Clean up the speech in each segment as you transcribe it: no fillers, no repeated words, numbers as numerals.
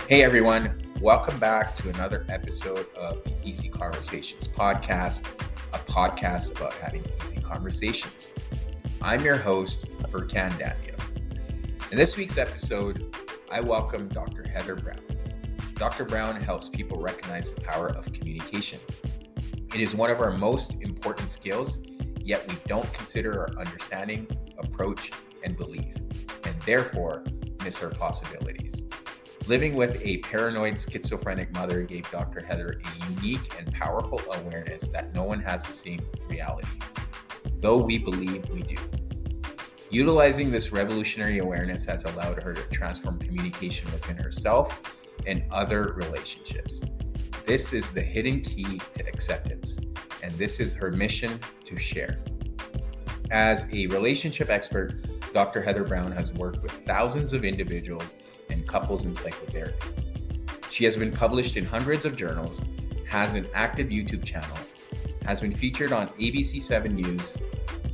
Hey everyone, welcome back to another episode of the Easy Conversations podcast, a podcast about having easy conversations. I'm your host, Furkan Daniel. In this week's episode, I welcome Dr. Heather Browne. Dr. Browne helps people recognize the power of communication. It is one of our most important skills, yet we don't consider our understanding, approach, and belief, and therefore miss our possibilities. Living with a paranoid schizophrenic mother gave Dr. Heather a unique and powerful awareness that no one has the same reality, though we believe we do. Utilizing this revolutionary awareness has allowed her to transform communication within herself and other relationships. This is the hidden key to acceptance, and this is her mission to share. As a relationship expert, Dr. Heather Browne has worked with thousands of individuals and couples in psychotherapy. She has been published in hundreds of journals, has an active YouTube channel, has been featured on ABC7 News,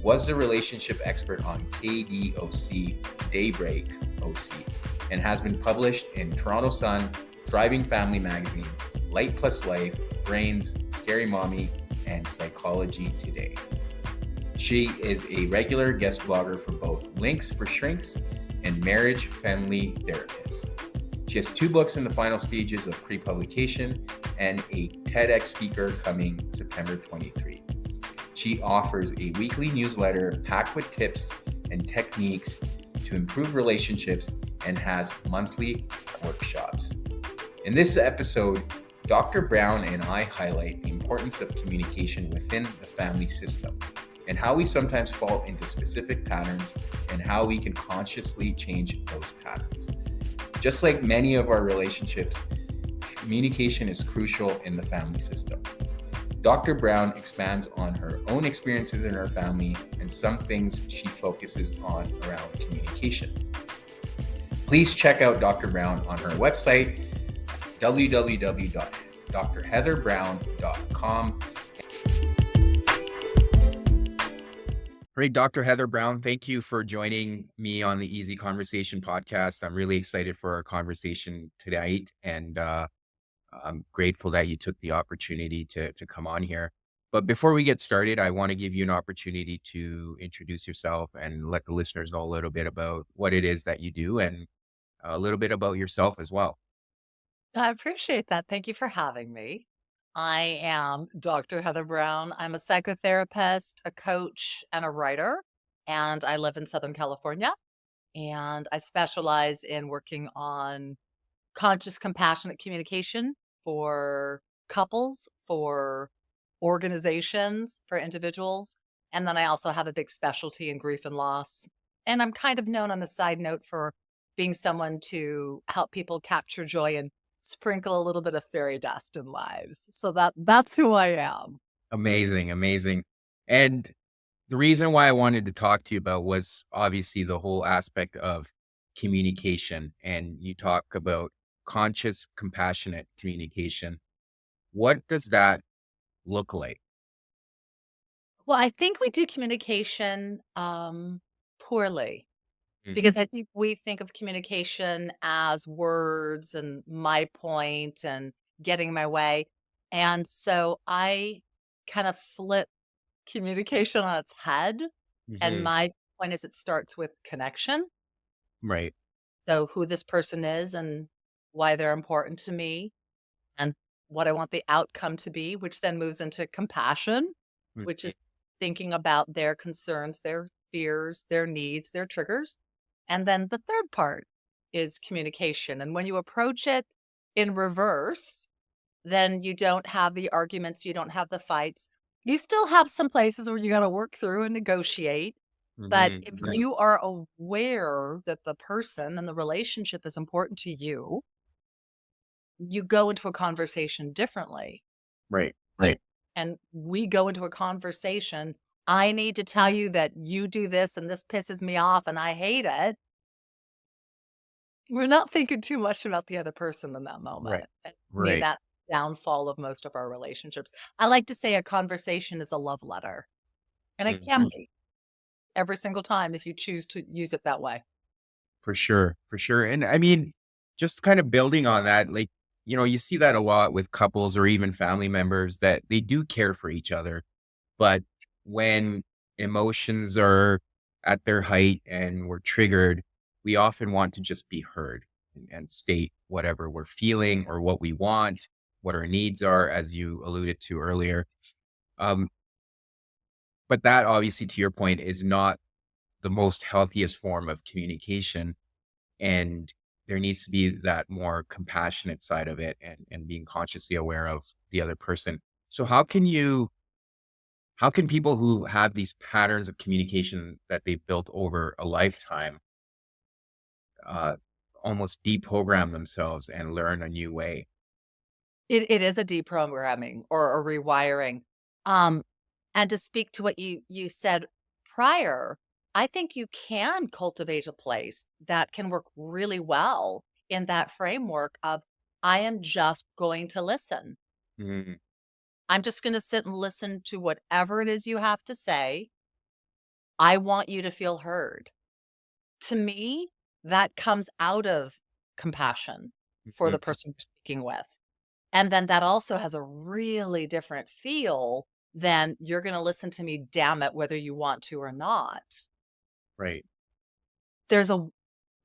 was the relationship expert on KDOC Daybreak OC, and has been published in Toronto Sun, Thriving Family Magazine, Light Plus Life, BRAINZ, Scary Mommy, and Psychology Today. She is a regular guest blogger for both Links for Shrinks and Marriage Family Therapist. She has 2 books in the final stages of pre-publication and a TedX speaker coming September 23. She offers a weekly newsletter packed with tips and techniques to improve relationships and has monthly workshops. In this episode, Dr. Browne and I highlight the importance of communication within the family system and how we sometimes fall into specific patterns and how we can consciously change those patterns. Just like many of our relationships, communication is crucial in the family system. Dr. Browne expands on her own experiences in her family and some things she focuses on around communication. Please check out Dr. Browne on her website, www.drheatherbrown.com. Great, Dr. Heather Browne, thank you for joining me on the Easy Conversation podcast. I'm really excited for our conversation tonight, and I'm grateful that you took the opportunity to come on here. But before we get started, I want to give you an opportunity to introduce yourself and let the listeners know a little bit about what it is that you do and a little bit about yourself as well. I appreciate that. Thank you for having me. I am Dr. Heather Browne. I'm a psychotherapist, a coach, and a writer, and I live in Southern California. And I specialize in working on conscious, compassionate communication for couples, for organizations, for individuals. And then I also have a big specialty in grief and loss. And I'm kind of known on the side note for being someone to help people capture joy and sprinkle a little bit of fairy dust in lives. So that's who I am. Amazing, amazing. And the reason why I wanted to talk to you about was obviously the whole aspect of communication. And you talk about conscious, compassionate communication. What does that look like? Well, I think we do communication poorly Mhm. because I think we think of communication as words and my point and getting my way. And so I kind of flip communication on its head. And Mhm. my point is it starts with connection. Right. So who this person is and why they're important to me and what I want the outcome to be, which then moves into compassion, which Mhm. is thinking about their concerns, their fears, their needs, their triggers. And then the third part is communication. And when you approach it in reverse, then you don't have the arguments, you don't have the fights. You still have some places where you got to work through and negotiate. But Mhm. if Right. you are aware that the person and the relationship is important to you, you go into a conversation differently. Right. Right. And we go into a conversation, I need to tell you that you do this and this pisses me off and I hate it. We're not thinking too much about the other person in that moment. Right. And to me, Right. that downfall of most of our relationships. I like to say a conversation is a love letter, and it can Mhm. be every single time if you choose to use it that way. For sure. For sure. And I mean, just kind of building on that, like, you see that a lot with couples or even family members that they do care for each other. But when emotions are at their height and we're triggered, we often want to just be heard and state whatever we're feeling or what we want, what our needs are, as you alluded to earlier. Um, but that obviously, to your point, is not the most healthiest form of communication. And there needs to be that more compassionate side of it and being consciously aware of the other person. So how can people who have these patterns of communication that they've built over a lifetime uh, almost deprogram themselves and learn a new way? It is a deprogramming or a rewiring. Um, and to speak to what you said prior, I think you can cultivate a place that can work really well in that framework of, I am just going to listen. Mhm. I'm just gonna sit and listen to whatever it is you have to say. I want you to feel heard. To me, that comes out of compassion for Mhm. the person you're speaking with. And then that also has a really different feel than you're gonna listen to me, damn it, whether you want to or not. Right. There's a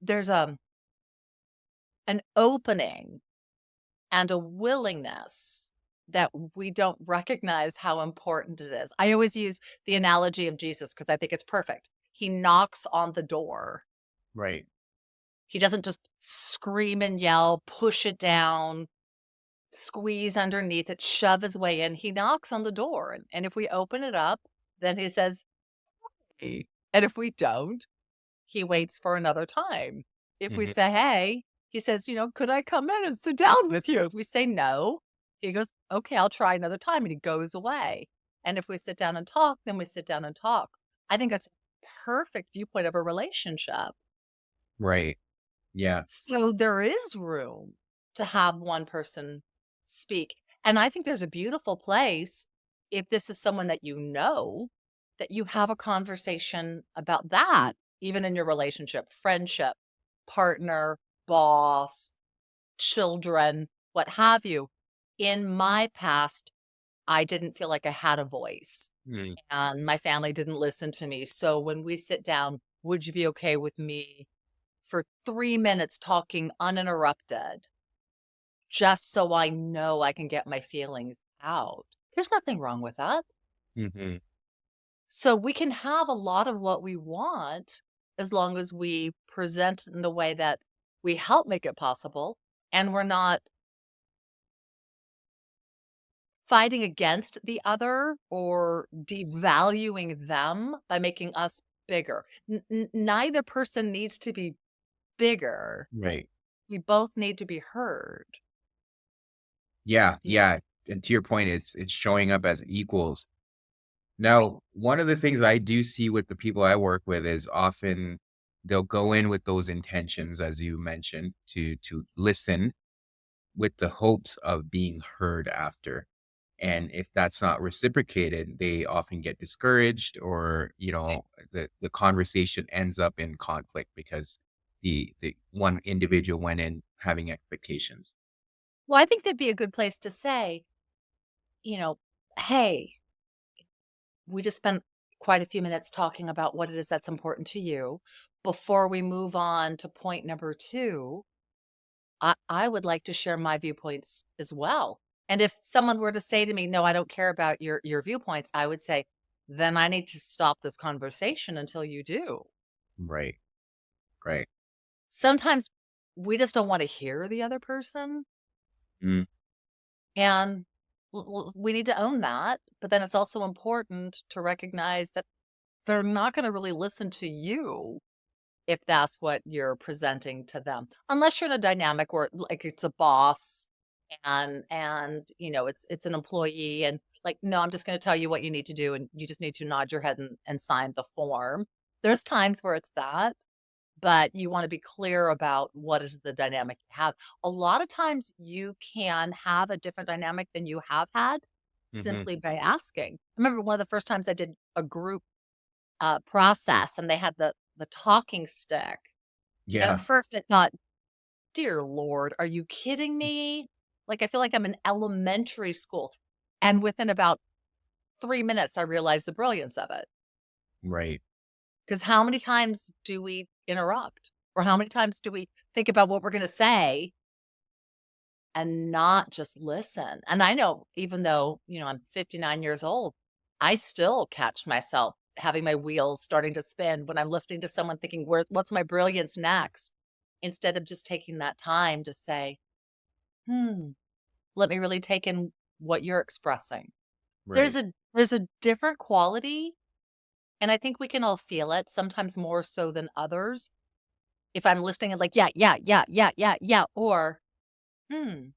there's an opening and a willingness that we don't recognize how important it is. I always use the analogy of Jesus because I think it's perfect. He knocks on the door. Right. He doesn't just scream and yell, push it down, squeeze underneath it, shove his way in. He knocks on the door, and if we open it up, then he says, "Hey." And if we don't, he waits for another time. If we Mhm. say, "Hey," he says, "Could I come in and sit down with you?" If we say no, he goes, "Okay, I'll try another time," and he goes away. And if we sit down and talk, then we sit down and talk. I think that's a perfect viewpoint of a relationship. Right. Yeah. So there is room to have one person speak. And I think there's a beautiful place if this is someone that you have a conversation about that, even in your relationship, friendship, partner, boss, children, what have you. In my past, I didn't feel like I had a voice Mm. and my family didn't listen to me. So when we sit down, would you be okay with me for 3 minutes talking uninterrupted, just so I know I can get my feelings out? There's nothing wrong with that. Mhm. So we can have a lot of what we want as long as we present in a way that we help make it possible and we're not fighting against the other or devaluing them by making us bigger. Neither person needs to be bigger. Right. We both need to be heard. Yeah. Y- Yeah. And to your point, it's showing up as equals. Now, one of the things I do see with the people I work with is often they'll go in with those intentions, as you mentioned, to listen with the hopes of being heard after. And if that's not reciprocated, they often get discouraged or, the conversation ends up in conflict because the one individual went in having expectations. Well, I think that'd be a good place to say, you know, "Hey, we just spent quite a few minutes talking about what it is that's important to you. Before we move on to point number 2, I would like to share my viewpoints as well." And if someone were to say to me, "No, I don't care about your viewpoints," I would say, "Then I need to stop this conversation until you do." Right. Right. Sometimes we just don't wanna hear the other person, Mm, and we need to own that, but then it's also important to recognize that they're not gonna really listen to you if that's what you're presenting to them. Unless you're in a dynamic where, like, it's a boss and it's an employee and, like, "No, I'm just gonna tell you what you need to do, and you just need to nod your head and sign the form." There's times where it's that, but you wanna be clear about what is the dynamic you have. A lot of times, you can have a different dynamic than you have had mhm. simply by asking. I remember one of the first times I did a group, process, and they had the talking stick, and at Yeah. first I thought, dear Lord, are you kidding me? Like, I feel like I'm in elementary school. And within about 3 minutes, I realized the brilliance of it. Right. Because how many times do we interrupt? Or how many times do we think about what we're going to say and not just listen? And I know, even though, I'm 59 years old, I still catch myself having my wheels starting to spin when I'm listening to someone thinking, what's my brilliance next? Instead of just taking that time to say, hmm, let me really take in what you're expressing. There's Right. a different quality, and I think we can all feel it, sometimes more so than others. If I'm listening and like, yeah, yeah, yeah, yeah, yeah, yeah, or hmm,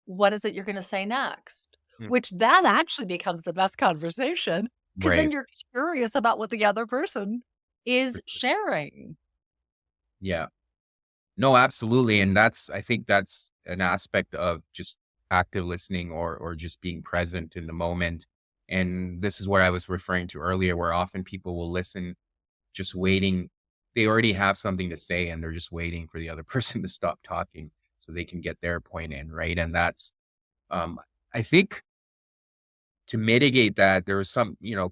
what is it you're gonna say next? Mm. Which that actually becomes the best conversation, because then Right. you're curious about what the other person is sharing. Yeah. No, absolutely. And I think that's an aspect of just active listening or just being present in the moment. And this is what I was referring to earlier, where often people will listen just waiting. They already have something to say and they're just waiting for the other person to stop talking so they can get their point in. Right. And um, I think to mitigate that, there was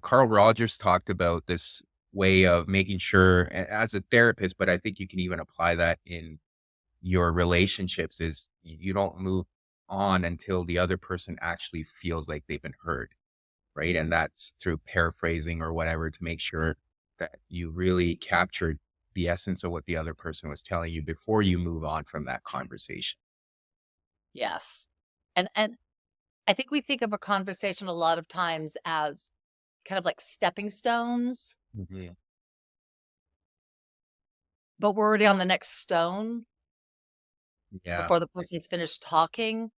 Carl Rogers talked about this way of making sure as a therapist, but I think you can even apply that in your relationships is you don't move on until the other person actually feels like they've been heard, right? And that's through paraphrasing or whatever to make sure that you really captured the essence of what the other person was telling you before you move on from that conversation. Yes. And I think we think of a conversation a lot of times as kind of like stepping stones, Mhm. but we're already on the next stone Yeah. before the person's finished talking.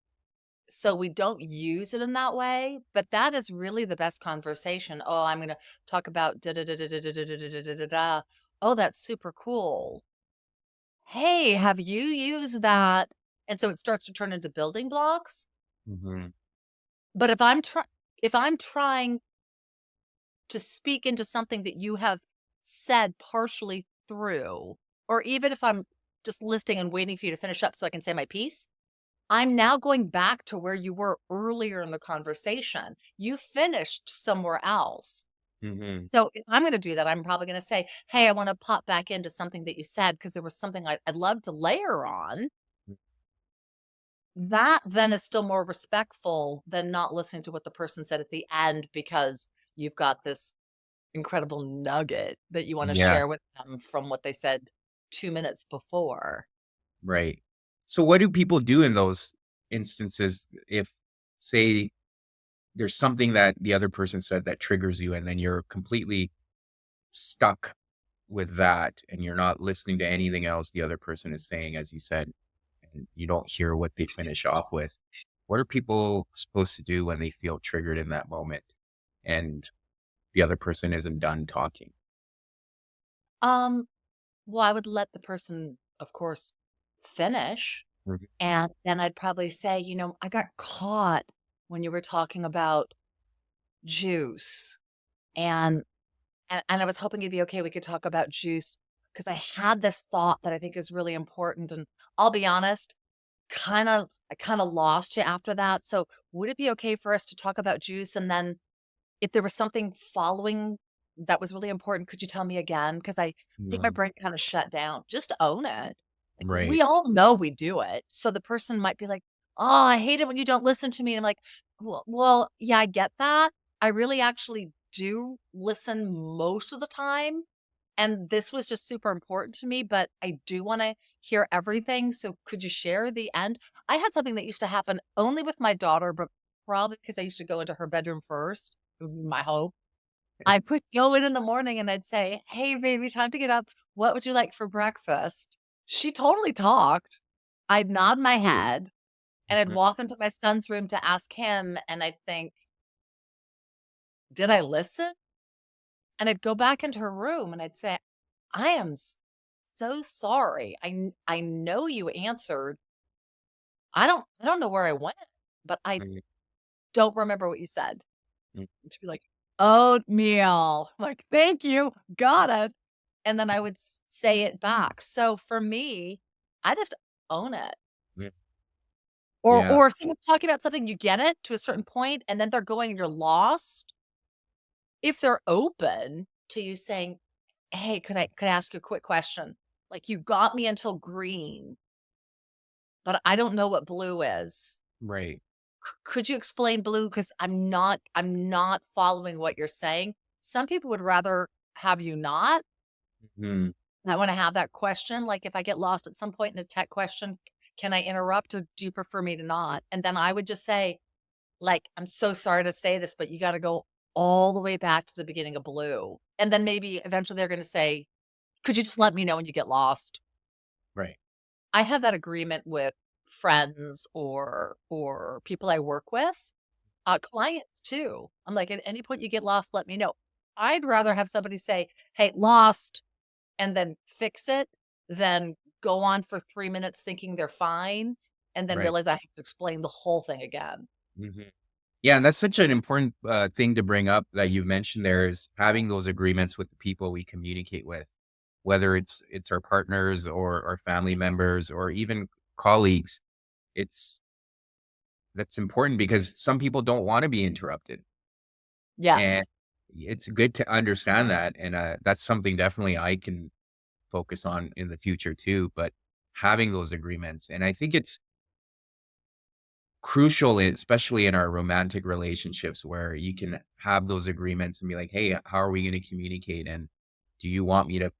So we don't use it in that way, but that is really the best conversation. Oh, I'm going to talk about da da da da da da da da da da da da da. Oh, that's super cool. Hey, have you used that? And so it starts to turn into building blocks. Hmm. But if I'm trying to speak into something that you have said partially through, or even if I'm just listening and waiting for you to finish up so I can say my piece, I'm now going back to where you were earlier in the conversation. You finished somewhere else. Hmm. So if I'm going to do that, I'm probably going to say, hey, I want to pop back into something that you said because there was something I'd love to layer on. That then is still more respectful than not listening to what the person said at the end because you've got this incredible nugget that you wanna Yeah. share with them from what they said 2 minutes before. Right. So what do people do in those instances if, say, there's something that the other person said that triggers you and then you're completely stuck with that and you're not listening to anything else the other person is saying, as you said, and you don't hear what they finish off with? What are people supposed to do when they feel triggered in that moment and the other person isn't done talking? Um, well, I would let the person, of course, finish, Mhm. and then I'd probably say, "I got caught when you were talking about juice, and and I was hoping you'd be okay, we could talk about juice because I had this thought that I think is really important, and I'll be honest, I kinda lost you after that, so would it be okay for us to talk about juice, and then if there was something following that was really important, could you tell me again? Because I think my No. brain kinda shut down. Just own it. Like, we Right. all know we do it, so the person might be like, "Oh, I hate it when you don't listen to me," and I'm like, "Well, yeah, I get that. I really actually do listen most of the time, and this was just super important to me, but I do wanna hear everything, so could you share the end?" I had something that used to happen only with my daughter, but probably because I used to go into her bedroom first, would be my hope. I would go in the morning and I'd say, "Hey, baby, time to get up. What would you like for breakfast?" She totally talked. I'd nod my head and I'd Mhm. walk into my son's room to ask him, and I'd think, "Did I listen?" And I'd go back into her room and I'd say, "I am so sorry. I know you answered. I don't know where I went, but I Mhm. don't remember what you said." Mhm. And she'd be like, "Oatmeal." I'm like, "Thank you. Got it." And then I would say it back. So for me, I just own it. Yeah. Or Yeah. or if someone's talking about something, you get it to a certain point, and then they're going and you're lost. If they're open to you saying, "Hey, could I ask you a quick question? Like, you got me until green, but I don't know what blue is. Right. Could you explain blue? Because I'm not following what you're saying." Some people would rather have you not. Mhm. I wanna have that question, like, if I get lost at some point in a tech question, can I interrupt, or do you prefer me to not? And then I would just say, like, "I'm so sorry to say this, but you gotta go all the way back to the beginning of blue." And then maybe eventually they're gonna say, "Could you just let me know when you get lost?" Right. I have that agreement with friends or people I work with, clients too. I'm like, "At any point you get lost, let me know." I'd rather have somebody say, "Hey, lost," and then fix it than go on for 3 minutes thinking they're fine and then Right. realize I have to explain the whole thing again. Mhm. Yeah, and that's such an important, thing to bring up that you mentioned there is having those agreements with the people we communicate with, whether it's our partners or our family members or even colleagues. It's That's important because some people don't wanna be interrupted, and Yes. it's good to understand that, and, that's something definitely I can focus on in the future too, but having those agreements, and I think it's crucial, especially in our romantic relationships where you can have those agreements and be like, "Hey, how are we gonna communicate, and do you want me to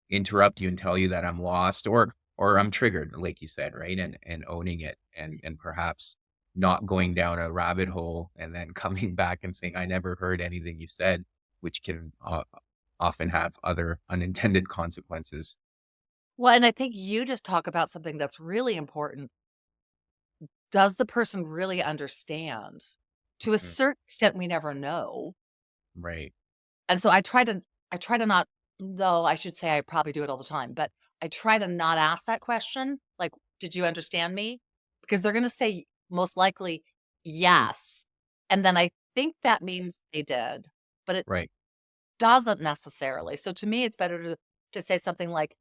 interrupt you and tell you that I'm lost or I'm triggered," like you said, right? And owning it and perhaps not going down a rabbit hole and then coming back and saying, "I never heard anything you said," which can, often have other unintended consequences. Well, and I think you just talk about something that's really important. Does the person really understand? To a Mhm. certain extent, we never know. Right. And so I try to not, though I should say I probably do it all the time, but I try to not ask that question, like, "Did you understand me?" Because they're gonna say most likely, "Yes." And then I think that means they did, but it Right. doesn't necessarily. So to me, it's better to say something like,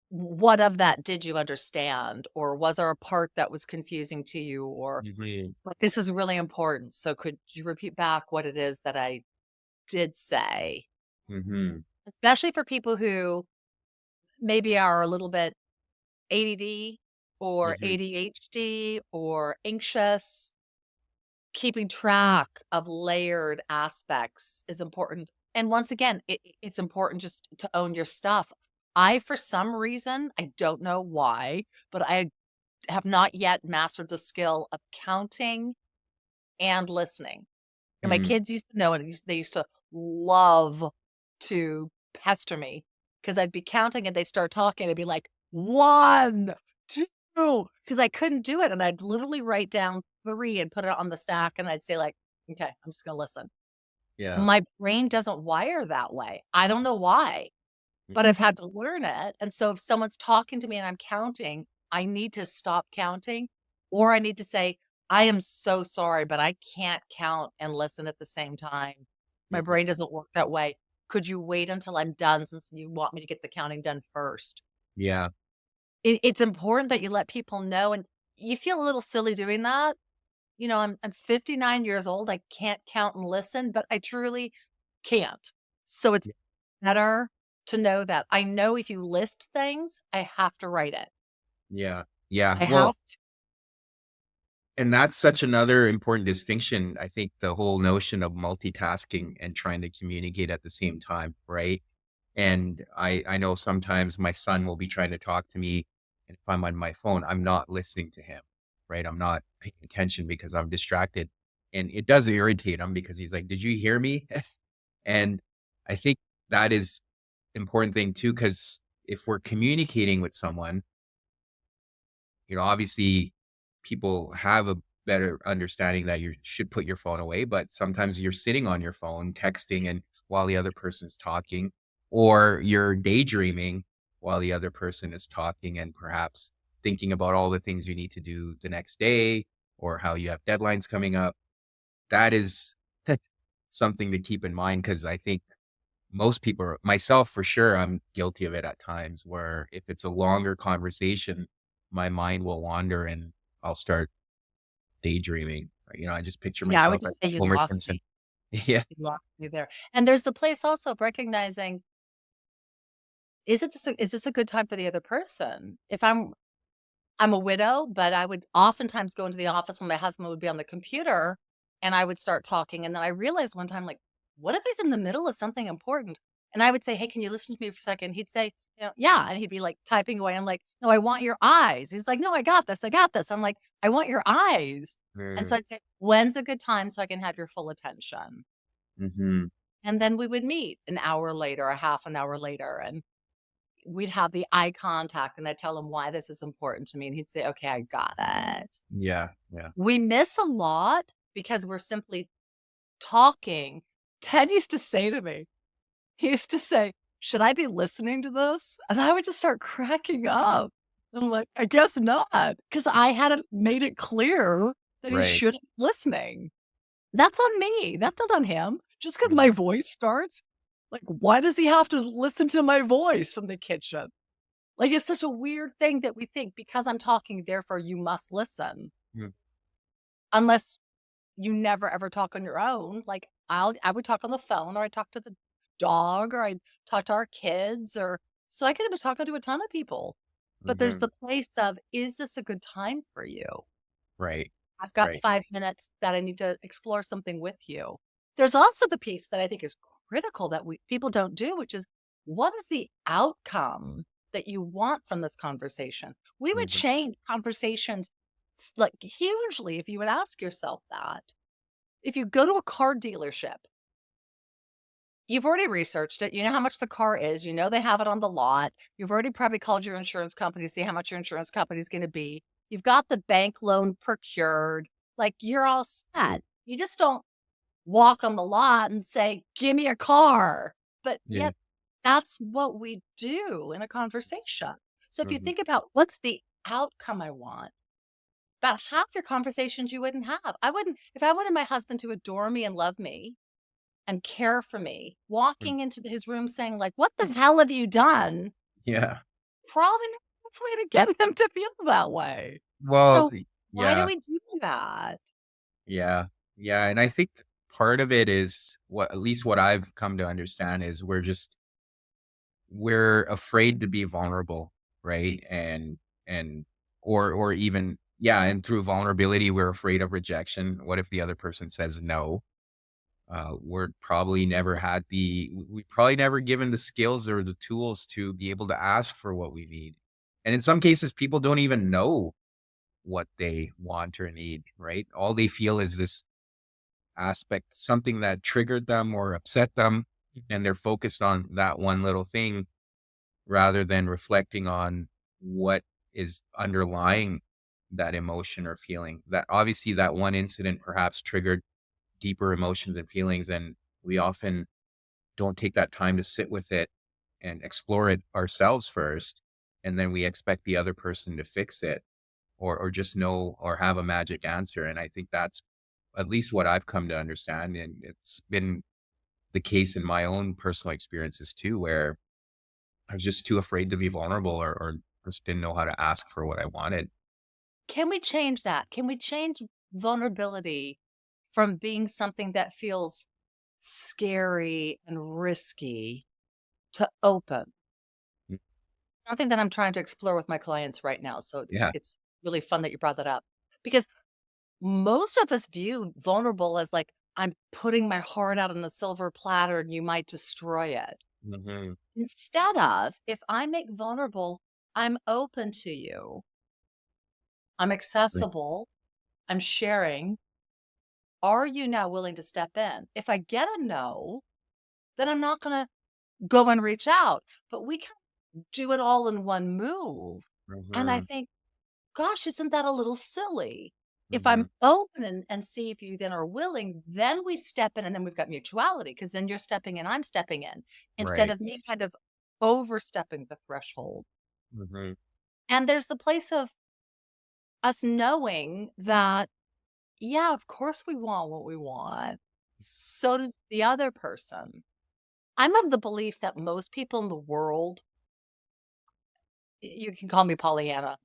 "What of that did you understand?" Or, "Was there a part that was confusing to you?" Or, Mhm. "But this is really important, so could you repeat back what it is that I did say?" Mhm. Especially for people who maybe are a little bit ADD or Mhm. ADHD or anxious, keeping track of layered aspects is important. And once again, it's important just to own your stuff. For some reason, I don't know why, but I have not yet mastered the skill of counting and listening. And my Mm. kids used to know, and they used to love to pester me because I'd be counting and they'd start talking. I'd be like, 1, 2, because I couldn't do it. And I'd literally write down 3 and put it on the stack. And I'd say, like, "Okay, I'm just going to listen." Yeah. My brain doesn't wire that way. I don't know why, but I've had to learn it. And so if someone's talking to me and I'm counting, I need to stop counting, or I need to say, "I am so sorry, but I can't count and listen at the same time. My Mhm. brain doesn't work that way. Could you wait until I'm done since you want me to get the counting done first?" Yeah. It's important that you let people know, and you feel a little silly doing that. I'm 59 years old. I can't count and listen, but I truly can't. So it's better to know that. I know if you list things, I have to write it. Yeah. Yeah. I Well, have to. and that's such another important distinction. I think the whole notion of multitasking and trying to communicate at the same time, right? And I know sometimes my son will be trying to talk to me, and if I'm on my phone, I'm not listening to him, right? I'm not paying attention because I'm distracted. And it does irritate him because he's like, "Did you hear me?" And I think that is important thing too, because if we're communicating with someone, obviously people have a better understanding that you should put your phone away, but sometimes you're sitting on your phone texting and while the other person's talking, or you're daydreaming while the other person is talking and perhaps thinking about all the things you need to do the next day or how you have deadlines coming up. That is something to keep in mind because I think most people, myself for sure, I'm guilty of it at times where if it's a longer conversation, my mind will wander and I'll start daydreaming. I just picture Yeah, I would myself as just say you Homer lost Simpson. me. Yeah. You lost me there. And there's the place also of recognizing, is this a good time for the other person? If I'm a widow, but I would oftentimes go into the office when my husband would be on the computer and I would start talking. And then I realized one time, like, what if he's in the middle of something important? And I would say, hey, can you listen to me for a second? He'd say, yeah. And he'd be like typing away. I'm like, no, I want your eyes. He's like, no, I got this. I got this. I'm like, I want your eyes. And so Mm, I'd say, when's a good time so I can have your full attention? mhm. And then we would meet an hour later, a half an hour later, and we'd have the eye contact and I'd tell him why this is important to me. And he'd say, okay, I got it. Yeah, yeah. We miss a lot because we're simply talking. Ted used to say to me, he used to say, should I be listening to this? And I would just start cracking up. I'm like, I guess not. Because I hadn't made it clear that he Right. shouldn't be listening. That's on me. That's not on him. Just because Mhm. my voice starts, like, why does he have to listen to my voice from the kitchen? Like, it's such a weird thing that we think because I'm talking, therefore you must listen. Mm, Unless you never ever talk on your own. Like I would talk on the phone or I'd talk to the dog or I'd talk to our kids or so I could have been talking to a ton of people. But there's mhm. the place of, is this a good time for you? Right, I've got right. 5 minutes that I need to explore something with you. There's also the piece that I think is critical that people don't do, which is what is the outcome that you want from this conversation? We would Mhm. change conversations like hugely if you would ask yourself that. If you go to a car dealership, you've already researched it. You know how much the car is. You know they have it on the lot. You've already probably called your insurance company to see how much your insurance company is going to be. You've got the bank loan procured. Like you're all set. You just don't walk on the lot and say, "Give me a car." But Yeah. yet that's what we do in a conversation. So if you Mhm. think about what's the outcome I want, about half your conversations you wouldn't have. I wouldn't if I wanted my husband to adore me and love me, and care for me, Mm. walking into his room saying like, "What the hell have you done?" Yeah. Probably not the best way to get them to feel that way. Well, So, why do yeah, we do that? yeah, yeah, and I think part of it is what at least what I've come to understand is we're afraid to be vulnerable, right? And or even yeah, and through vulnerability, we're afraid of rejection. What if the other person says no? We probably never given the skills or the tools to be able to ask for what we need. And in some cases, people don't even know what they want or need, right? All they feel is this aspect, something that triggered them or upset them, and they're focused on that one little thing rather than reflecting on what is underlying that emotion or feeling. That obviously that one incident perhaps triggered deeper emotions and feelings, and we often don't take that time to sit with it and explore it ourselves first, and then we expect the other person to fix it or just know or have a magic answer. And I think that's at least what I've come to understand, and it's been the case in my own personal experiences too, where I was just too afraid to be vulnerable or just didn't know how to ask for what I wanted. Can we change that? Can we change vulnerability from being something that feels scary and risky to open? Mm, Something that I'm trying to explore with my clients right now. So yeah. it's really fun that you brought that up because most of us view vulnerable as like, I'm putting my heart out on a silver platter and you might destroy it. Hmm. Instead of, if I make vulnerable, I'm open to you, I'm accessible, I'm sharing. Are you now willing to step in? If I get a no, then I'm not going to go and reach out. But we can do it all in one move. And I Hmm. think, gosh, isn't that a little silly? If Hmm. I'm open and see if you then are willing, then we step in and then we've got mutuality because then you're stepping in, I'm stepping in instead Right. of me kind of overstepping the threshold. Hmm. And there's the place of us knowing that, yeah, of course we want what we want. So does the other person. I'm of the belief that most people in the world, you can call me Pollyanna.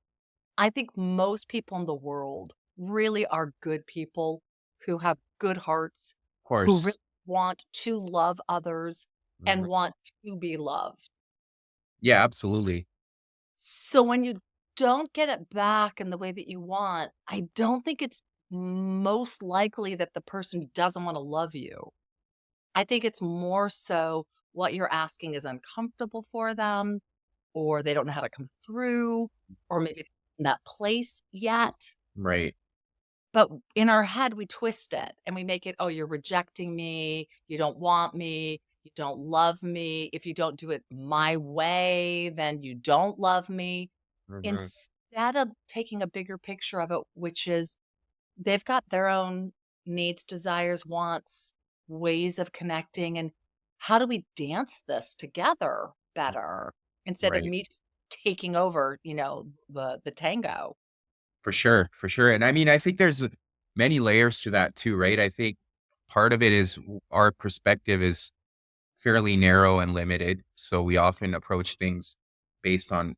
I think most people in the world really are good people who have good hearts, Of who course. really want to love others and Mhm. want to be loved. Yeah, absolutely. So when you don't get it back in the way that you want, I don't think it's most likely that the person doesn't want to love you. I think it's more so what you're asking is uncomfortable for them, or they don't know how to come through, or maybe in that place yet. Right. But in our head, we twist it and we make it, oh, you're rejecting me. You don't want me. You don't love me. If you don't do it my way, then you don't love me. Mhm. Instead of taking a bigger picture of it, which is they've got their own needs, desires, wants, ways of connecting. And how do we dance this together better instead of Right. me just taking over, the tango? For sure, for sure. And I mean, I think there's many layers to that too, right? I think part of it is our perspective is fairly narrow and limited. So we often approach things based on,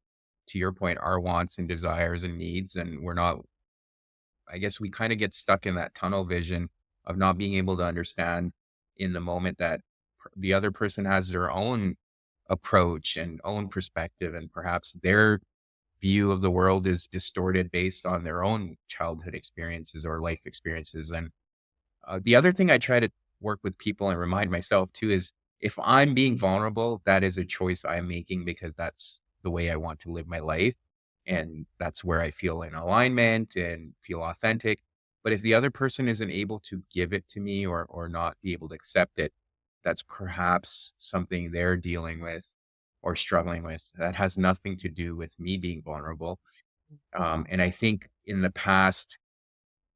to your point, our wants and desires and needs. And we're not, I guess we kind of get stuck in that tunnel vision of not being able to understand in the moment that the other person has their own approach and own perspective. And perhaps their view of the world is distorted based on their own childhood experiences or life experiences. And the other thing I try to work with people and remind myself too is if I'm being vulnerable, that is a choice I'm making because that's the way I want to live my life. And that's where I feel in alignment and feel authentic. But if the other person isn't able to give it to me or not be able to accept it, that's perhaps something they're dealing with or struggling with that has nothing to do with me being vulnerable. And I think in the past,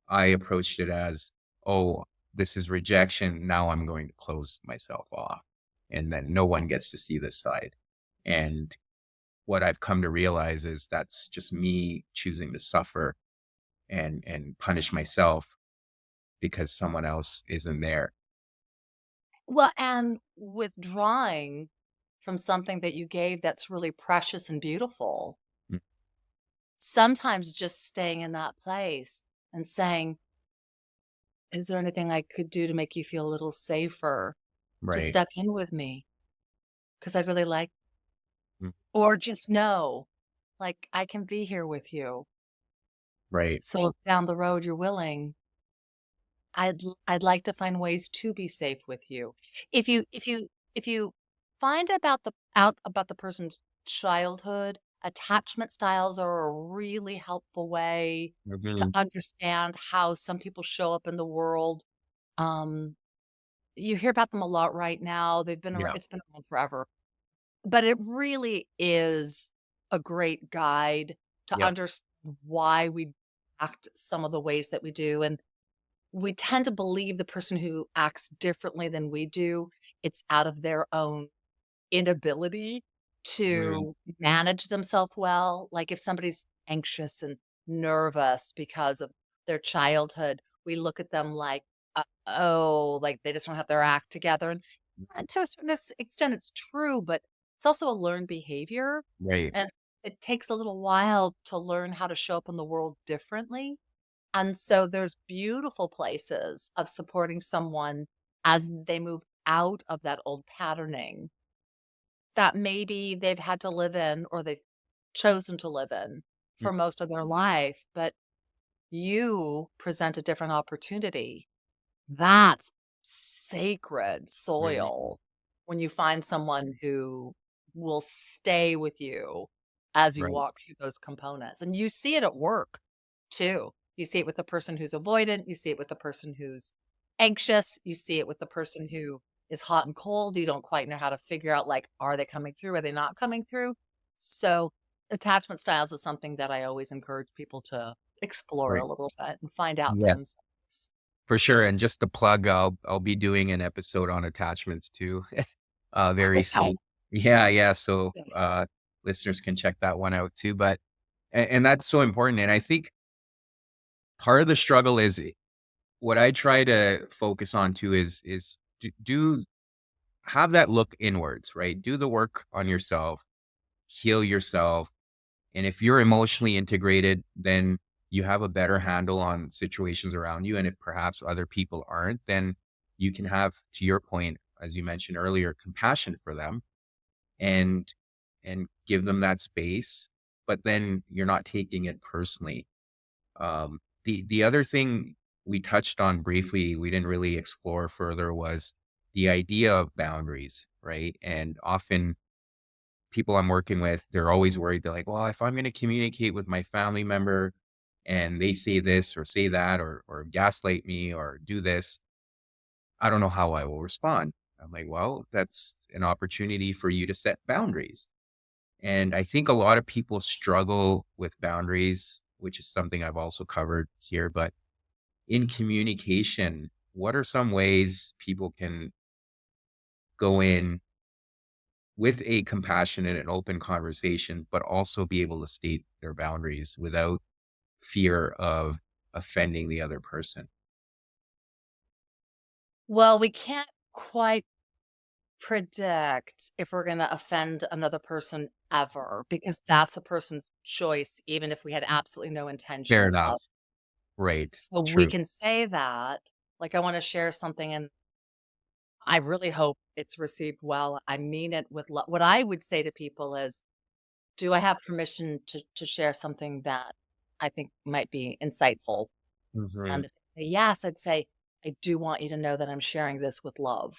I approached it as, "Oh, this is rejection. Now I'm going to close myself off, and then no one gets to see this side." And what I've come to realize is that's just me choosing to suffer and punish myself because someone else isn't there. Well, and withdrawing from something that you gave that's really precious and beautiful, Mm, sometimes just staying in that place and saying, "Is there anything I could do to make you feel a little safer? Just right. step in with me because I'd really like," Mm, or just know, like, I can be here with you. right. So if down the road you're willing, I'd like to find ways to be safe with you. If you find out about the person's childhood, attachment styles are a really helpful way to Mhm. understand how some people show up in the world. Um, you hear about them a lot right now. They've been around, Yeah. it's been around forever. But it really is a great guide to Yep. understand why we act some of the ways that we do. And we tend to believe the person who acts differently than we do, it's out of their own inability Mhm. to manage themselves well. Like if somebody's anxious and nervous because of their childhood, we look at them like, oh, like they just don't have their act together. And to a certain extent, it's true, but it's also a learned behavior. Right. And it takes a little while to learn how to show up in the world differently. And so there's beautiful places of supporting someone as they move out of that old patterning that maybe they've had to live in or they've chosen to live in Mm, for most of their life, but you present a different opportunity. That's sacred mhm. soil when you find someone who will stay with you as you Right. walk through those components. And you see it at work too. You see it with the person who's avoidant, you see it with the person who's anxious, you see it with the person who is hot and cold. You don't quite know how to figure out like, are they coming through? Are they not coming through? So attachment styles is something that I always encourage people to explore a Right. little bit and find out for Yeah. themselves. For sure, and just to plug, I'll be doing an episode on attachments too, very Wow. soon. Yeah, yeah, so, listeners can check that one out too, but and that's so important, and I think part of the struggle is what I try to focus on too is do have that look inwards, right? Do the work on yourself, heal yourself. And if you're emotionally integrated, then you have a better handle on situations around you. And if perhaps other people aren't, then you can have, to your point, as you mentioned earlier, compassion for them and give them that space. But then you're not taking it personally. The other thing we touched on briefly, we didn't really explore further, was the idea of boundaries, right? And often people I'm working with, they're always worried. They're like, well, if I'm going to communicate with my family member and they say this or say that or gaslight me or do this, I don't know how I will respond. I'm like, well, that's an opportunity for you to set boundaries. And I think a lot of people struggle with boundaries, which is something I've also covered here. But in communication, what are some ways people can go in with a compassionate and open conversation, but also be able to state their boundaries without fear of offending the other person? Well, we can't quite predict if we're going to offend another person ever because that's a person's choice, even if we had absolutely no Fair intention enough. of. Right. So we True. can say that, like, I want to share something and I really hope it's received well. I mean it with love. What I would say to people is, do I have permission to share something that I think might be insightful? Hmm. And if they say yes, I'd say, I do want you to know that I'm sharing this with love.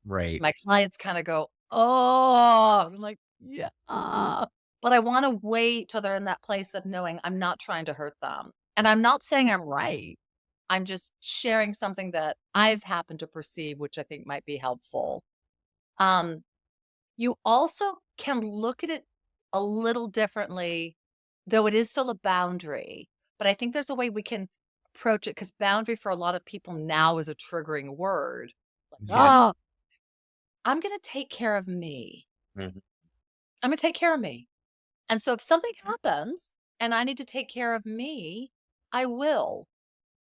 Right. My clients kinda go, "Oh," I'm like, "Yeah." But I wanna wait till they're in that place of knowing I'm not trying to hurt them. And I'm not saying I'm right. I'm just sharing something that I've happened to perceive, which I think might be helpful. Um, you also can look at it a little differently, though it is still a boundary, but I think there's a way we can approach it because boundary for a lot of people now is a triggering word. Like, Yes. "Oh, I'm gonna take care of me. Mhm. I'm gonna take care of me." And so if something happens and I need to take care of me, I will.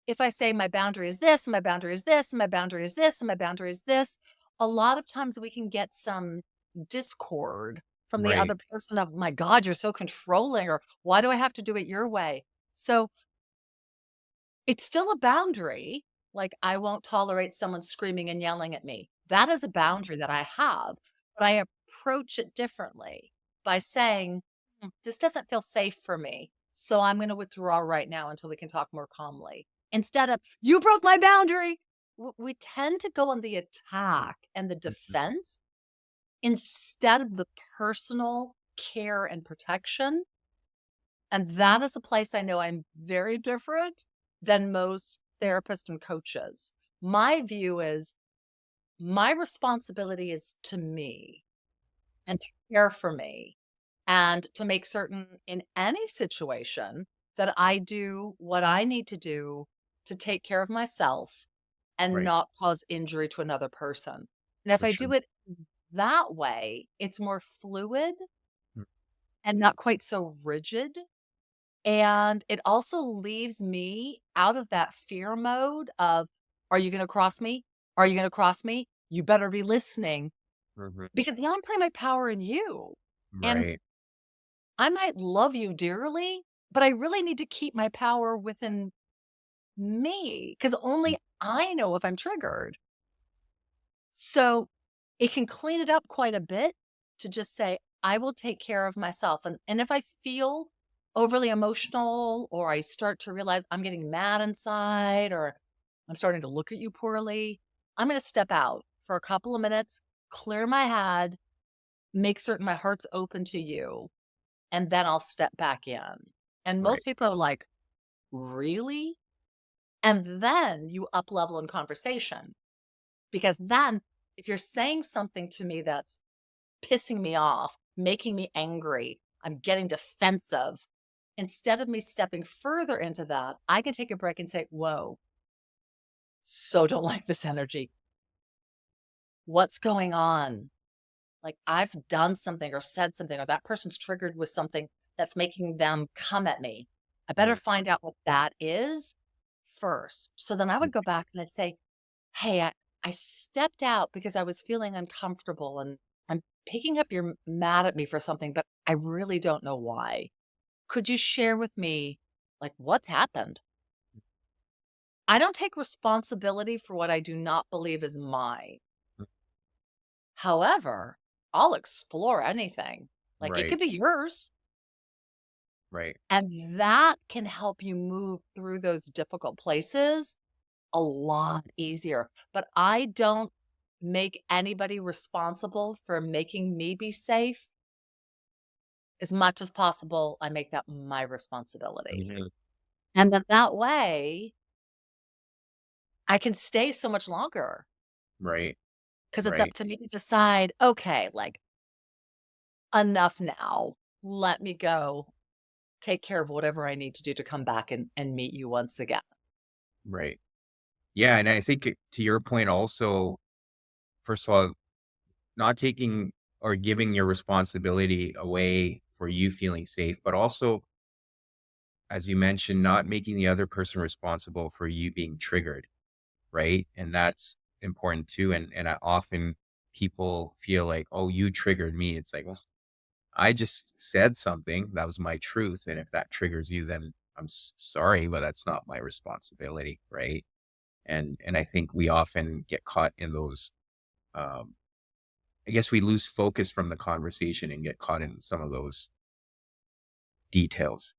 If I say my boundary is this, and my boundary is this, and my boundary is this, and my boundary is this, a lot of times we can get some discord from the Right. other person of, my God, you're so controlling, or why do I have to do it your way? So it's still a boundary. Like, I won't tolerate someone screaming and yelling at me. That is a boundary that I have, but I approach it differently by saying, This doesn't feel safe for me. So I'm going to withdraw right now until we can talk more calmly." Instead of, "You broke my boundary." We tend to go on the attack and the Mhm. defense instead of the personal care and protection. And that is a place I know I'm very different than most therapists and coaches. My view is my responsibility is to me and to care for me and to make certain in any situation that I do what I need to do to take care of myself and Right. not cause injury to another person. And if For I sure. do it that way, it's more fluid Mm. and not quite so rigid. And it also leaves me out of that fear mode of, "Are you gonna cross me? Are you gonna cross me? You better be listening." Mhm. Because now I'm putting my power in you. And Right. I might love you dearly, but I really need to keep my power within me because Mm. only I know if I'm triggered. So it can clean it up quite a bit to just say, I will take care of myself. And if I feel overly emotional or I start to realize I'm getting mad inside or I'm starting to look at you poorly, I'm going to step out for a couple of minutes, clear my head, make certain my heart's open to you, and then I'll step back in. And Right. most people are like, really? And then you up level in conversation. Because then, if you're saying something to me that's pissing me off, making me angry, I'm getting defensive, instead of me stepping further into that, I can take a break and say, whoa, so don't like this energy. What's going on? Like, I've done something or said something, or that person's triggered with something that's making them come at me. I better Mhm. find out what that is first. So then I would go back and I'd say, hey, I stepped out because I was feeling uncomfortable and I'm picking up you're mad at me for something, but I really don't know why. Could you share with me, like, what's happened? I don't take responsibility for what I do not believe is mine. However, I'll explore anything. Like, it Right. could be yours. Right. And that can help you move through those difficult places a lot easier. But I don't make anybody responsible for making me be safe. As much as possible, I make that my responsibility. Mhm. And then that way, I can stay so much longer Right. because it's up Right. to me to decide, okay, like, enough now. Let me go take care of whatever I need to do to come back and meet you once again. Right. Yeah, and I think to your point also, first of all, not taking or giving your responsibility away for you feeling safe, but also, as you mentioned, not making the other person responsible for you being triggered, right? And that's important too. And I often people feel like, oh, you triggered me. It's like, well, I just said something that was my truth, and if that triggers you, then I'm sorry, but that's not my responsibility, right? And I think we often get caught in those. Um, I guess we lose focus from the conversation and get caught in some of those details.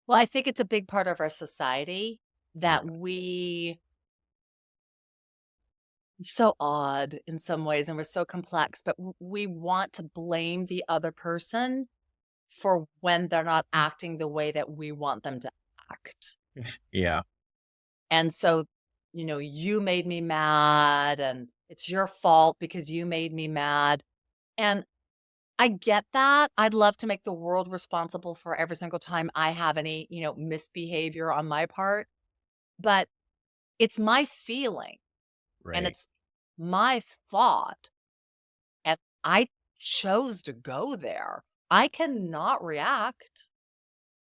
Well, I think it's a big part of our society that Yeah. we're so odd in some ways and we're so complex, but we want to blame the other person for when they're not acting the way that we want them to act. Yeah. And so, you made me mad and it's your fault because you made me mad. And I get that. I'd love to make the world responsible for every single time I have any, misbehavior on my part, but it's my feeling and Right. it's my thought. And I chose to go there. I cannot react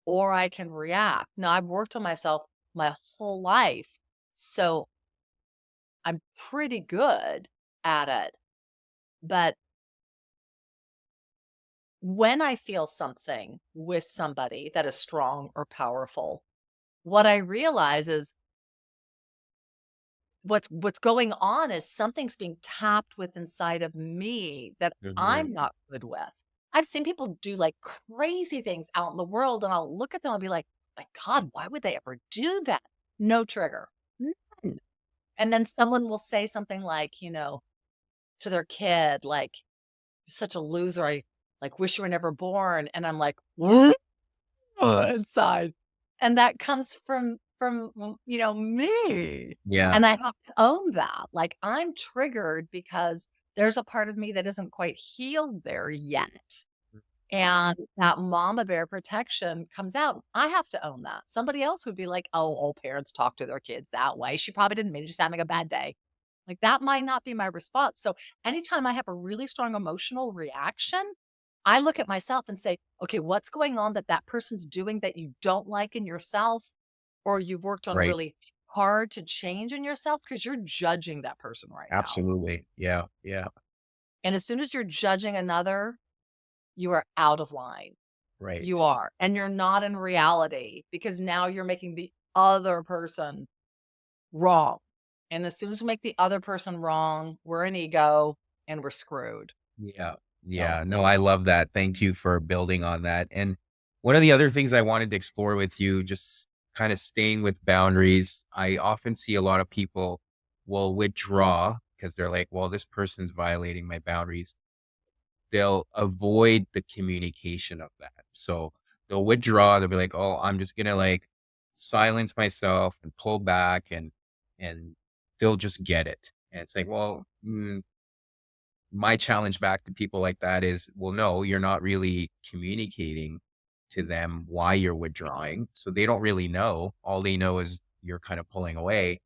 or I can react. Now, I've worked on myself my whole life. So I'm pretty good at it. But when I feel something with somebody that is strong or powerful, what I realize is what's going on is something's being tapped with inside of me that Mhm. I'm not good with. I've seen people do like crazy things out in the world, and I'll look at them and be like, my God, why would they ever do that? No trigger. None. And then someone will say something like, to their kid, like, "You're such a loser. I like wish you were never born." And I'm like, inside. And that comes from me. Yeah. And I have to own that. Like, I'm triggered because there's a part of me that isn't quite healed there yet. And that mama bear protection comes out. I have to own that. Somebody else would be like, "Oh, all parents talk to their kids that way. She probably didn't mean, she's having a bad day." Like, that might not be my response. So anytime I have a really strong emotional reaction, I look at myself and say, okay, what's going on that that person's doing that you don't like in yourself, or you've worked on Right. really hard to change in yourself because you're judging that person right now. Absolutely. Yeah. Yeah. And as soon as you're judging another, you are out of line. You Right. are. And you're not in reality because now you're making the other person wrong. And as soon as we make the other person wrong, we're an ego and we're screwed. Yeah. So, Yeah. No, I love that. Thank you for building on that. And one of the other things I wanted to explore with you, just kind of staying with boundaries, I often see a lot of people will withdraw because they're like, well, this person's violating my boundaries. They'll avoid the communication of that. So they'll withdraw. They'll be like, oh, I'm just gonna like silence myself and pull back and they'll just get it. And it's like, well, my challenge back to people like that is, well, no, you're not really communicating to them why you're withdrawing. So they don't really know. All they know is you're kind of pulling away.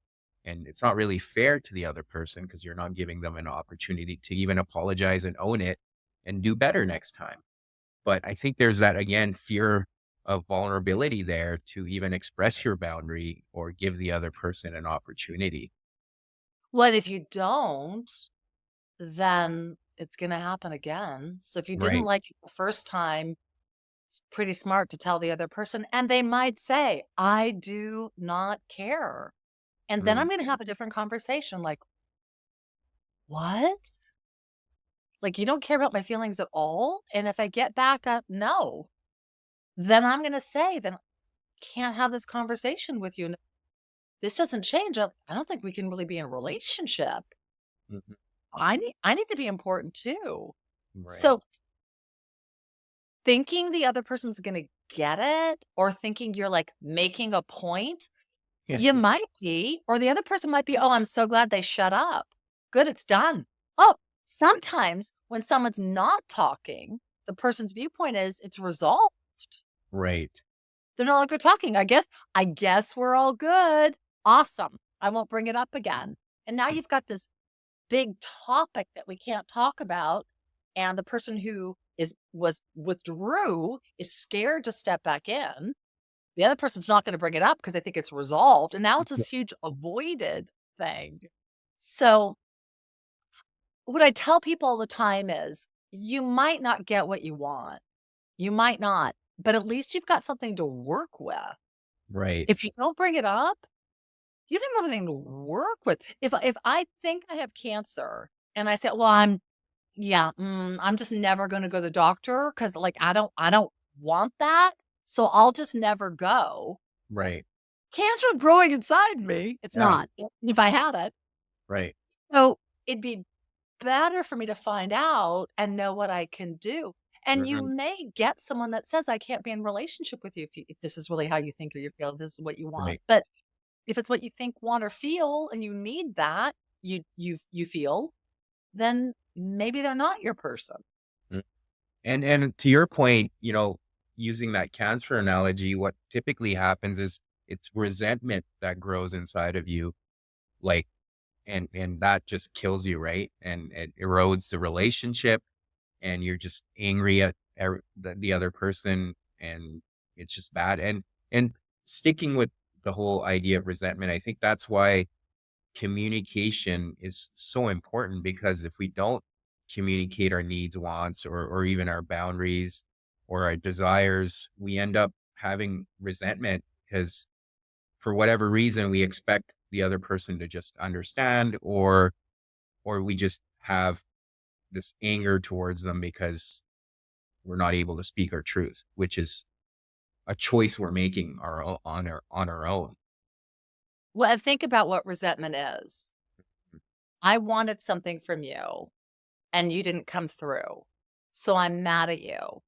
And it's not really fair to the other person because you're not giving them an opportunity to even apologize and own it and do better next time. But I think there's that, again, fear of vulnerability there to even express your boundary or give the other person an opportunity. Well, if you don't, then it's going to happen again. So if you didn't Right. like it the first time, it's pretty smart to tell the other person. And they might say, I do not care. And then I'm Mm, going to have a different conversation like, what? Like, you don't care about my feelings at all? And if I get back up, no, then I'm going to say, then I can't have this conversation with you. This doesn't change. I don't think we can really be in a relationship. mhm. I need to be important too. Right. So thinking the other person's gonna get it or thinking you're, like, making a point, Yeah. you might be, or the other person might be, "Oh, I'm so glad they shut up. Good, it's done." Oh, sometimes when someone's not talking, the person's viewpoint is it's resolved. Right. They're no longer talking. I guess we're all good. Awesome. I won't bring it up again. And now you've got this big topic that we can't talk about, and the person who was withdrew is scared to step back in. The other person's not gonna bring it up because they think it's resolved, and now it's Yeah. this huge avoided thing. So, what I tell people all the time is, you might not get what you want. You might not, but at least you've got something to work with. Right. If you don't bring it up, you don't have anything to work with. If I think I have cancer and I say, "Well, I'm just never gonna go to the doctor because, like, I don't want that, so I'll just never go." Right. Cancer growing inside me, it's Yeah. not, if I had it. Right. So, it'd be better for me to find out and know what I can do. And you Mhm. may get someone that says, "I can't be in a relationship with you if this is really how you think or you feel, this is what you want." Right. But if it's what you think, want, or feel, and you need that, you feel, then maybe they're not your person. Mm. And to your point, using that cancer analogy, what typically happens is it's resentment that grows inside of you, like, and that just kills you, right? And it erodes the relationship, and you're just angry at the other person, and it's just bad. And sticking with the whole idea of resentment, I think that's why communication is so important, because if we don't communicate our needs, wants, or even our boundaries or our desires, we end up having resentment because for whatever reason we expect the other person to just understand, or we just have this anger towards them because we're not able to speak our truth, which is a choice we're making on our own. Well, and think about what resentment is. I wanted something from you and you didn't come through. So I'm mad at you.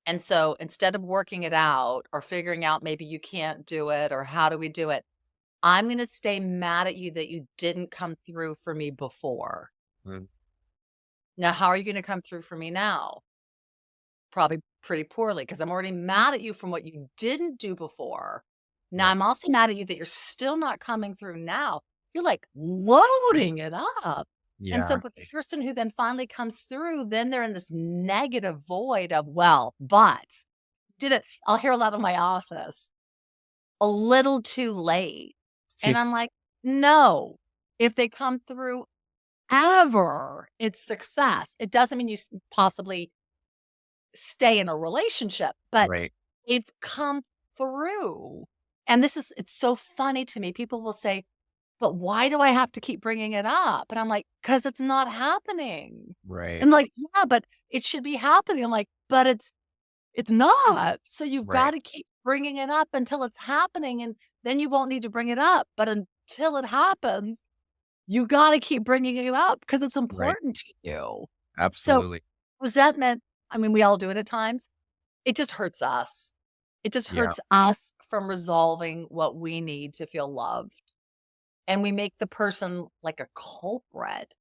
And so instead of working it out or figuring out maybe you can't do it or how do we do it, I'm going to stay mad at you that you didn't come through for me before. Mm. Now, how are you going to come through for me now? Probably pretty poorly because I'm already mad at you from what you didn't do before. Now, Right. I'm also mad at you that you're still not coming through now. You're like loading it up. And so, Yeah. but the person who then finally comes through, then they're in this negative void of, well, but did it. I'll hear a lot in my office, a little too late. And I'm like, no, if they come through ever, it's success. It doesn't mean you possibly stay in a relationship, but Right. they've come through. And it's so funny to me. People will say, but why do I have to keep bringing it up? And I'm like, because it's not happening. Right. And like, yeah, but it should be happening. I'm like, but it's not. So you've got Right. to keep bringing it up until it's happening. And then you won't need to bring it up. But until it happens, you got to keep bringing it up because it's Right. important to you. So Absolutely. resentment, I mean, we all do it at times. It just hurts us. It just Yeah. hurts us from resolving what we need to feel loved. And we make the person like a culprit.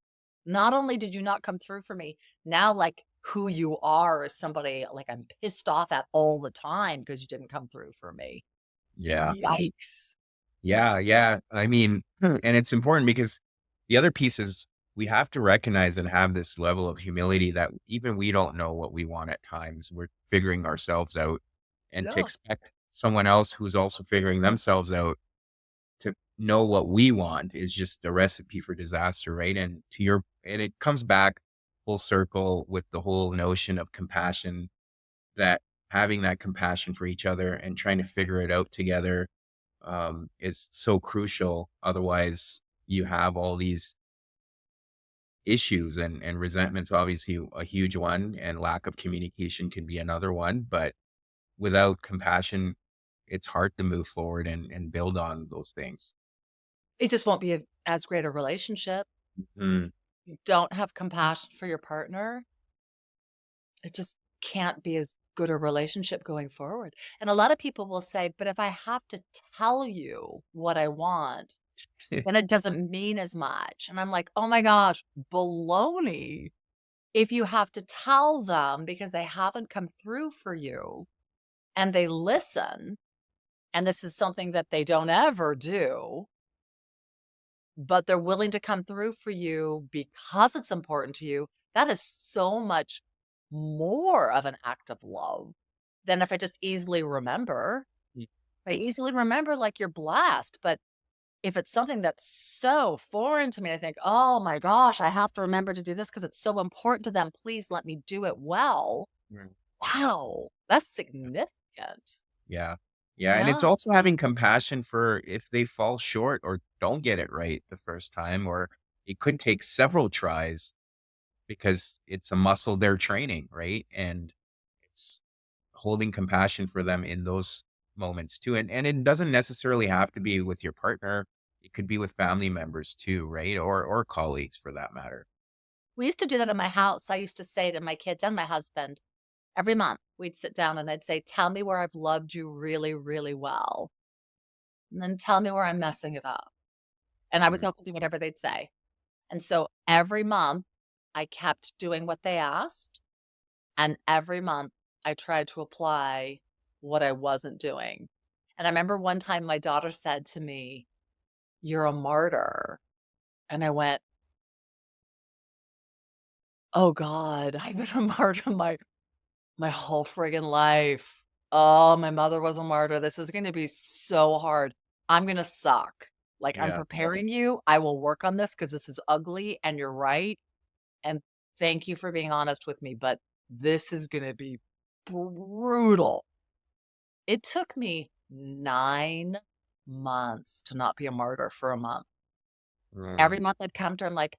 Not only did you not come through for me, now like who you are is somebody like I'm pissed off at all the time because you didn't come through for me. Yeah. Yikes. Yeah. Yeah. I mean, and it's important because the other piece is we have to recognize and have this level of humility that even we don't know what we want at times. We're figuring ourselves out, and to Yeah. expect someone else who's also figuring themselves out to know what we want is just a recipe for disaster, right? And it comes back full circle with the whole notion of compassion, that having that compassion for each other and trying to figure it out together is so crucial. Otherwise, you have all these issues, and resentment's obviously a huge one, and lack of communication can be another one. But without compassion, it's hard to move forward and build on those things. It just won't be as great a relationship. Mm, You don't have compassion for your partner, it just can't be as good a relationship going forward. And a lot of people will say, but if I have to tell you what I want, then it doesn't mean as much. And I'm like, oh my gosh, baloney. If you have to tell them because they haven't come through for you and they listen, and this is something that they don't ever do, but they're willing to come through for you because it's important to you, that is so much more of an act of love than if I just easily remember. mm, I easily remember like you're blessed, but if it's something that's so foreign to me, I think, oh my gosh, I have to remember to do this because it's so important to them. Please let me do it well. right. Wow, that's significant. Yeah. Yeah. And it's Yeah. also having compassion for if they fall short or don't get it right the first time, or it could take several tries because it's a muscle they're training, right? And it's holding compassion for them in those moments too. And it doesn't necessarily have to be with your partner. It could be with family members too, right? Or colleagues for that matter. We used to do that in my house. I used to say to my kids and my husband, every month we'd sit down and I'd say, tell me where I've loved you really, really well. And then tell me where I'm messing it up. And I was Mm, open to whatever they'd say. And so every month I kept doing what they asked. And every month I tried to apply what I wasn't doing. And I remember one time my daughter said to me, you're a martyr. And I went, oh God, I've been a martyr my whole friggin' life. Oh, my mother was a martyr. This is gonna be so hard. I'm gonna suck. Like, I'm yeah. preparing you. I will work on this because this is ugly and you're right. And thank you for being honest with me, but this is gonna be brutal. It took me 9 months to not be a martyr for a month. Mm, Every month I'd come to her, I'm like,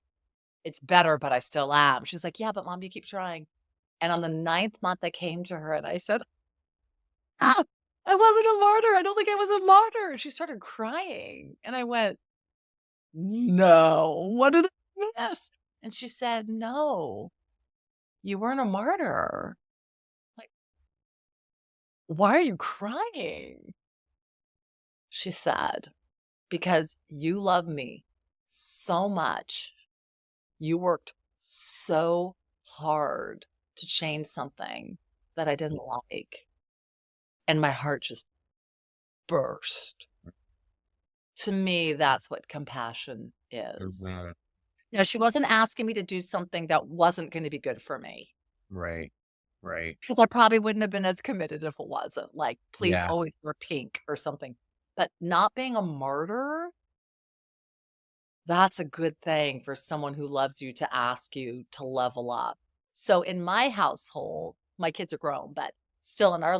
"It's better, but I still am." She's like, "Yeah, but mom, you keep trying." And on the 9th month, I came to her and I said, "Ah, I wasn't a martyr. I don't think I was a martyr." And she started crying. And I went, "No, what did I miss?" And she said, "No, you weren't a martyr." Like, "Why are you crying?" She said, "Because you love me so much. You worked so hard to change something that I didn't like." And my heart just burst. To me, that's what compassion is. mhm. She wasn't asking me to do something that wasn't gonna be good for me, Right. Right. because I probably wouldn't have been as committed if it wasn't, like, "Please Yeah. always wear pink," or something. But not being a martyr, that's a good thing for someone who loves you to ask you to level up. So in my household, my kids are grown, but still in our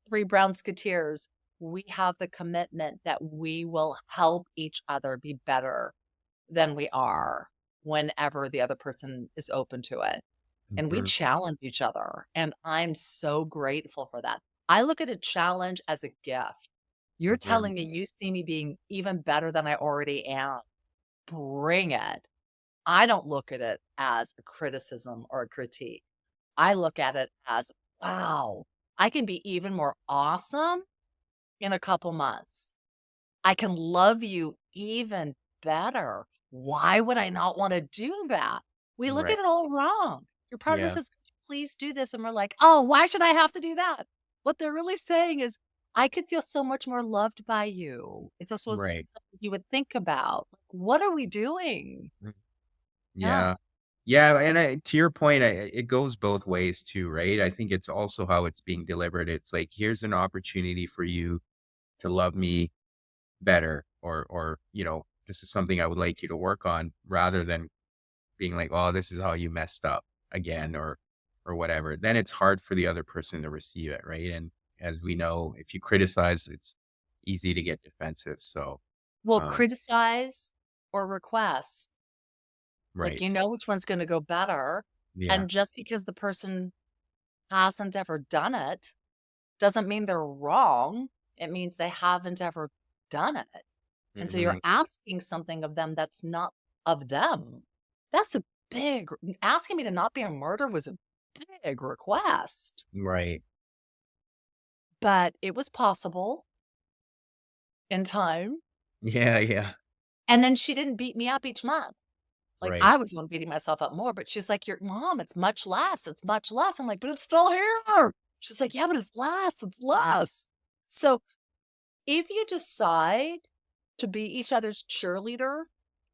3 brown Scotiers, we have the commitment that we will help each other be better than we are whenever the other person is open to it. And we Mhm. challenge each other, and I'm so grateful for that. I look at a challenge as a gift. You're Mhm. telling me you see me being even better than I already am. Bring it. I don't look at it as a criticism or a critique. I look at it as, wow, I can be even more awesome in a couple months. I can love you even better. Why would I not want to do that? We look Right. at it all wrong. Your partner Yeah. says, please do this. And we're like, oh, why should I have to do that? What they're really saying is, I could feel so much more loved by you if this was Right. something you would think about. Like, what are we doing? Mm, Yeah. yeah. Yeah, and to your point, it goes both ways too, right? I think it's also how it's being delivered. It's like, here's an opportunity for you to love me better, or, this is something I would like you to work on, rather than being like, oh, this is how you messed up again, or whatever. Then it's hard for the other person to receive it, right? And as we know, if you criticize, it's easy to get defensive. So, Well, um, criticize or request. Like, you right. know which one's gonna go better, Yeah. and just because the person hasn't ever done it, doesn't mean they're wrong. It means they haven't ever done it. And so you're Hmm. asking something of them that's not of them. That's a big asking me to not be a martyr was a big request, Right. but it was possible in time. Yeah. Yeah. And then she didn't beat me up each month. Like, Right. I was the one beating myself up more, but she's like, "Your mom, it's much less. It's much less." I'm like, "But it's still here." She's like, "Yeah, but it's less. It's less." So if you decide to be each other's cheerleader,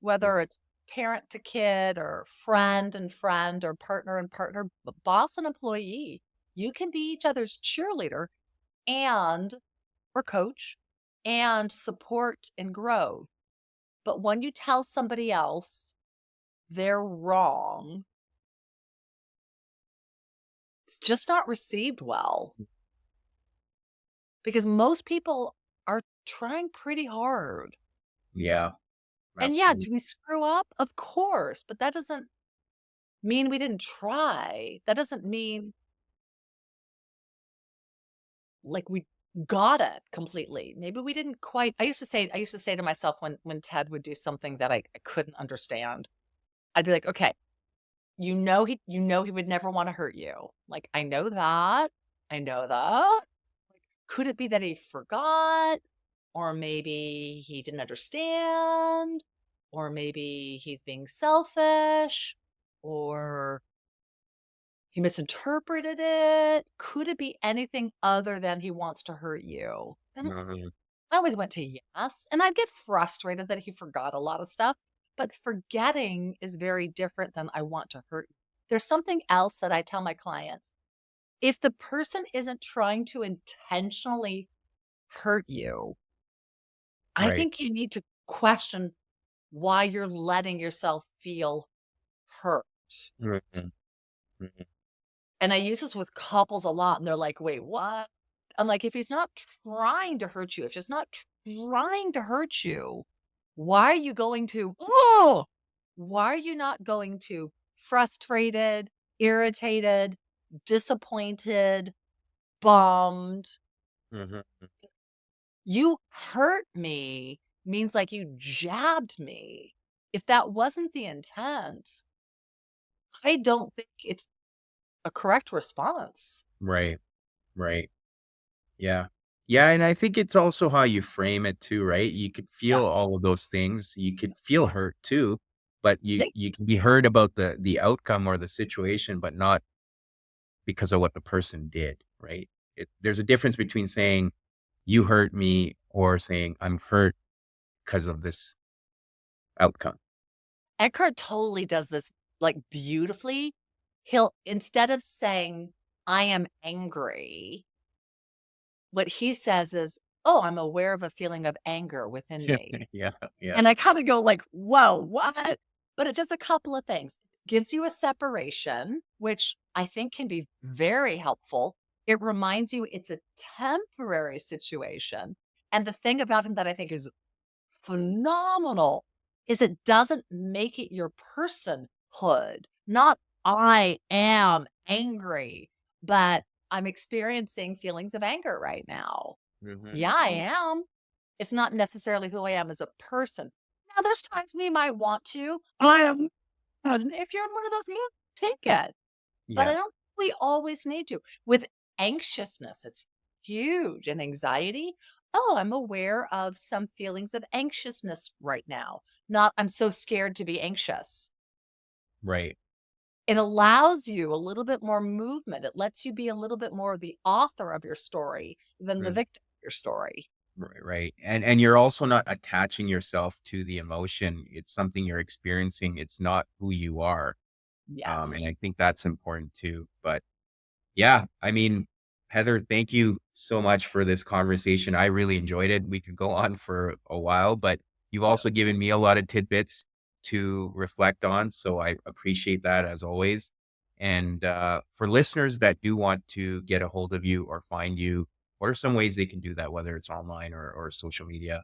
whether it's parent to kid or friend and friend or partner and partner, boss and employee, you can be each other's cheerleader and or coach and support and grow. But when you tell somebody else they're wrong, it's just not received well because most people are trying pretty hard. Yeah. And yeah, Absolutely. do we screw up? Of course, but that doesn't mean we didn't try. That doesn't mean like we got it completely. Maybe we didn't quite. I used to say to myself when Ted would do something that I couldn't understand, I'd be like, okay, you know he would never want to hurt you. Like, I know that. I know that. Could it be that he forgot? Or maybe he didn't understand? Or maybe he's being selfish? Or he misinterpreted it? Could it be anything other than he wants to hurt you? And Mhm. I always went to yes. And I'd get frustrated that he forgot a lot of stuff. But forgetting is very different than I want to hurt you. There's something else that I tell my clients. If the person isn't trying to intentionally hurt you, I Right. think you need to question why you're letting yourself feel hurt. Mhm. Mhm. And I use this with couples a lot, and they're like, "Wait, what?" I'm like, "If he's not trying to hurt you, if she's not trying to hurt you, why are you going to oh! Why are you not going to frustrated, irritated, disappointed, bummed? Mhm. You hurt me means like you jabbed me. If that wasn't the intent, I don't think it's a correct response." Right. Right. Yeah. Yeah, and I think it's also how you frame it too, right? You could feel Yes. all of those things. You could feel hurt too, but you They you can be hurt about the outcome or the situation, but not because of what the person did, right? There's a difference between saying you hurt me or saying I'm hurt because of this outcome. Eckhart totally does this, like, beautifully. He'll instead of saying, "I am angry," what he says is, "Oh, I'm aware of a feeling of anger within me." Yeah, yeah, And I kinda go like, "Whoa, what?" But it does a couple of things. Gives you a separation, which I think can be very helpful. It reminds you it's a temporary situation. And the thing about him that I think is phenomenal is it doesn't make it your personhood. Not I am angry, but I'm experiencing feelings of anger right now. mhm, Yeah, I am. It's not necessarily who I am as a person. Now, there's times we might want to. I am. And if you're in one of those moods, take it. But I yeah, don't think we always need to. With anxiousness, it's huge. And anxiety, oh, I'm aware of some feelings of anxiousness right now. Not, I'm so scared to be anxious. right, It allows you a little bit more movement. It lets you be a little bit more the author of your story than the mm, victim of your story. right, and you're also not attaching yourself to the emotion. It's something you're experiencing. It's not who you are, and Yes. I think that's important too. But yeah, I mean, Heather, thank you so much for this conversation. I really enjoyed it. We could go on for a while, but you've also given me a lot of tidbits to reflect on. So I appreciate that as always. And for listeners that do want to get a hold of you or find you, what are some ways they can do that, whether it's online or social media?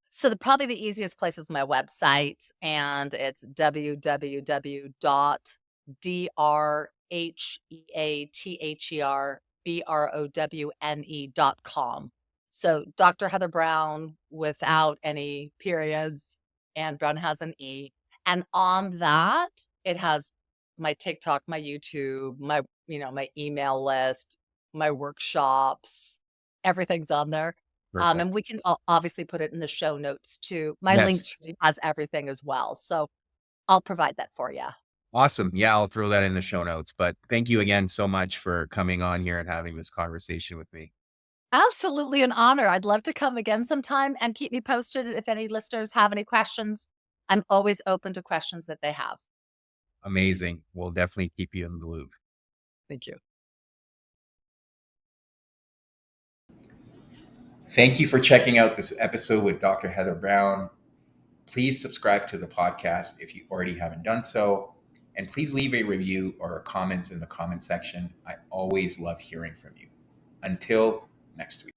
So probably the easiest place is my website, and it's www.drheatherbrowne.com. So Dr. Heather Browne without any periods, and Browne has an E. And on that, it has my TikTok, my YouTube, my email list, my workshops, everything's on there. And Perfect. we can obviously put it in the show notes too. My link Yes. tree has everything as well, so I'll provide that for you. Awesome. Yeah, I'll throw that in the show notes. But thank you again so much for coming on here and having this conversation with me. Absolutely an honor. I'd love to come again sometime, and keep me posted if any listeners have any questions. I'm always open to questions that they have. Amazing. We'll definitely keep you in the loop. Thank you. Thank you for checking out this episode with Dr. Heather Browne. Please subscribe to the podcast if you already haven't done so. And please leave a review or comments in the comment section. I always love hearing from you. Until next week.